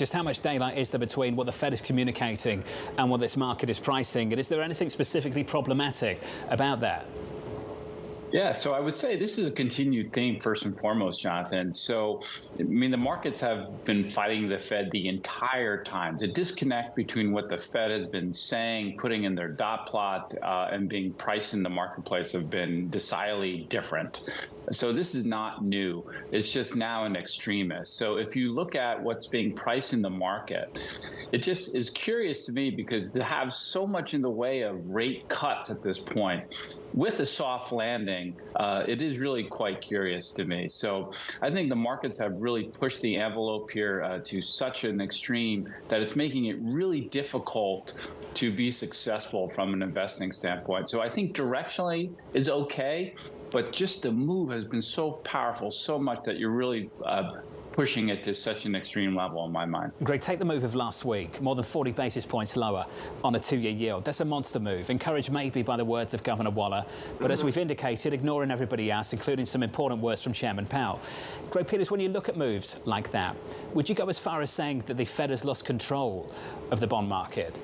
Just how much daylight is there between what the Fed is communicating and what this market is pricing? And is there anything specifically problematic about that? Yeah, so I would say this is a continued theme first and foremost, Jonathan. So, I mean, the markets have been fighting the Fed the entire time. The disconnect between what the Fed has been saying, putting in their dot plot, and being priced in the marketplace have been decidedly different. So this is not new. It's just now an extremist. So if you look at what's being priced in the market, it just is curious to me because to have so much in the way of rate cuts at this point, with a soft landing, it is really quite curious to me. So I think the markets have really pushed the envelope here to such an extreme that it's making it really difficult to be successful from an investing standpoint. So I think directionally is okay, but just the move has been so powerful, so much that you're really pushing it to such an extreme level in my mind. Greg, take the move of last week, more than 40 basis points lower on a two-year yield. That's a monster move, encouraged maybe by the words of Governor Waller, but as we've indicated, ignoring everybody else, including some important words from Chairman Powell. Greg Peters, when you look at moves like that, would you go as far as saying that the Fed has lost control of the bond market?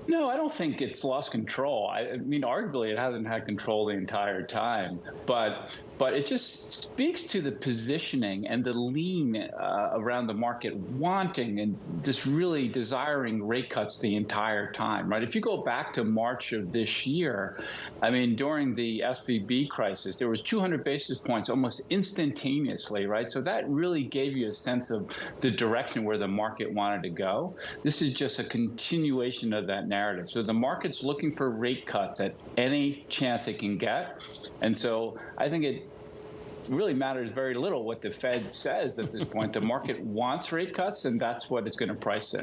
No, I don't think it's lost control. I mean, arguably, it hasn't had control the entire time. But it just speaks to the positioning and the lean around the market wanting and just really desiring rate cuts the entire time, right? If you go back to March of this year, I mean, during the SVB crisis, there was 200 basis points almost instantaneously, right? So that really gave you a sense of the direction where the market wanted to go. This is just a continuation of that narrative. So the market's looking for rate cuts at any chance it can get. And so I think it really matters very little what the Fed says at this point. The market wants rate cuts, and that's what it's going to price in.